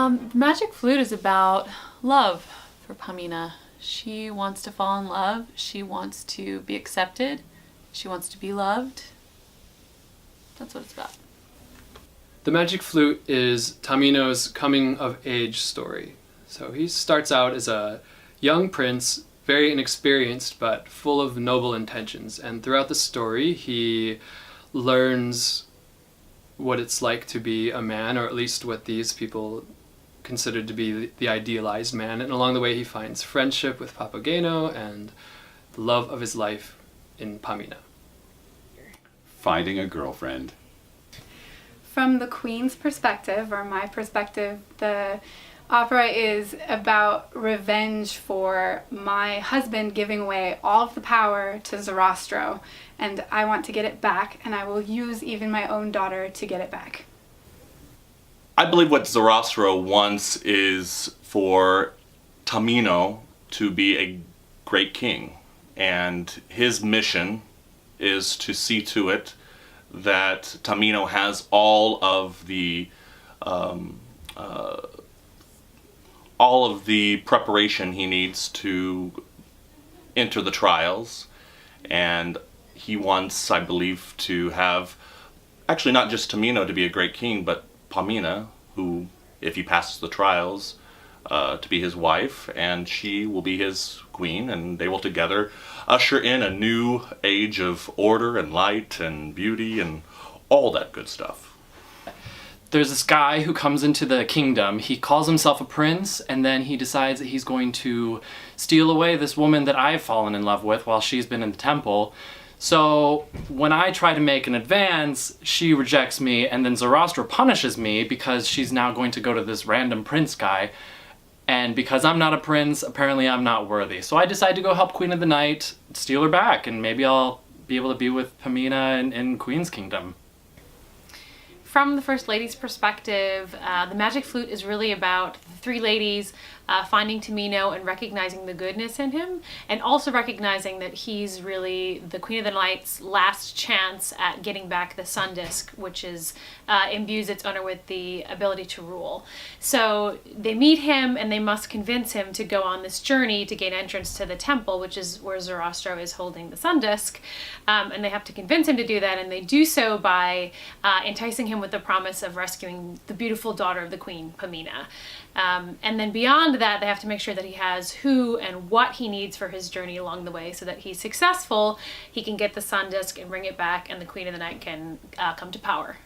The Magic Flute is about love for Pamina. She wants to fall in love. She wants to be accepted. She wants to be loved. That's what it's about. The Magic Flute is Tamino's coming-of-age story. So he starts out as a young prince, very inexperienced, but full of noble intentions. And throughout the story, he learns what it's like to be a man, or at least what these people considered to be the idealized man. And along the way, he finds friendship with Papageno and the love of his life in Pamina. Finding a girlfriend. From the Queen's perspective, or my perspective, the opera is about revenge for my husband giving away all of the power to Zarastro, and I want to get it back, and I will use even my own daughter to get it back. I believe what Zarastro wants is for Tamino to be a great king, and his mission is to see to it that Tamino has all of the preparation he needs to enter the trials, and he wants, I believe, to have actually not just Tamino to be a great king, but Pamina, who, if he passes the trials, to be his wife, and she will be his queen, and they will together usher in a new age of order and light and beauty and all that good stuff. There's this guy who comes into the kingdom. He calls himself a prince, and then he decides that he's going to steal away this woman that I've fallen in love with while she's been in the temple. So when I try to make an advance, she rejects me, and then Zarastro punishes me because she's now going to go to this random prince guy. And because I'm not a prince, apparently I'm not worthy. So I decide to go help Queen of the Night steal her back, and maybe I'll be able to be with Pamina in Queen's Kingdom. From the First Lady's perspective, the Magic Flute is really about the three ladies finding Tamino and recognizing the goodness in him, and also recognizing that he's really the Queen of the Night's last chance at getting back the Sun Disk, which is imbues its owner with the ability to rule. So they meet him, and they must convince him to go on this journey to gain entrance to the temple, which is where Zarastro is holding the Sun Disk. And they have to convince him to do that, and they do so by enticing him with the promise of rescuing the beautiful daughter of the Queen, Pamina. And then beyond that, they have to make sure that he has who and what he needs for his journey along the way, so that he's successful, he can get the Sun Disk and bring it back, and the Queen of the Night can come to power.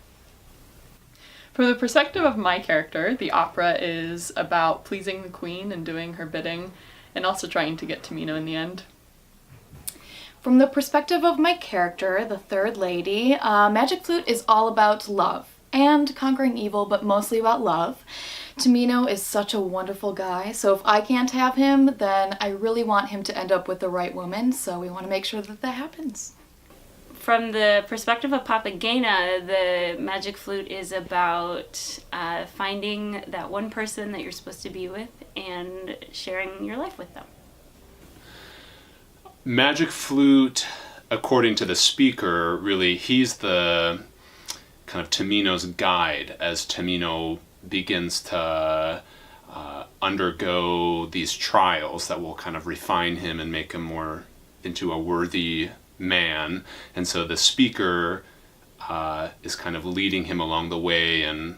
From the perspective of my character, the opera is about pleasing the Queen and doing her bidding, and also trying to get Tamino in the end. From the perspective of my character, the Third Lady, Magic Flute is all about love and conquering evil, but mostly about love. Tamino is such a wonderful guy, so if I can't have him, then I really want him to end up with the right woman, so we want to make sure that that happens. From the perspective of Papagena, the Magic Flute is about finding that one person that you're supposed to be with and sharing your life with them. Magic Flute, according to the speaker, really, he's the kind of Tamino's guide as Tamino begins to undergo these trials that will kind of refine him and make him more into a worthy man. And so the speaker is kind of leading him along the way and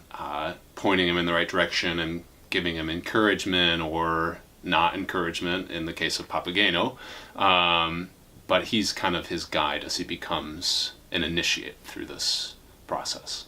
pointing him in the right direction and giving him encouragement or not encouragement in the case of Papageno. But he's kind of his guide as he becomes an initiate through this process.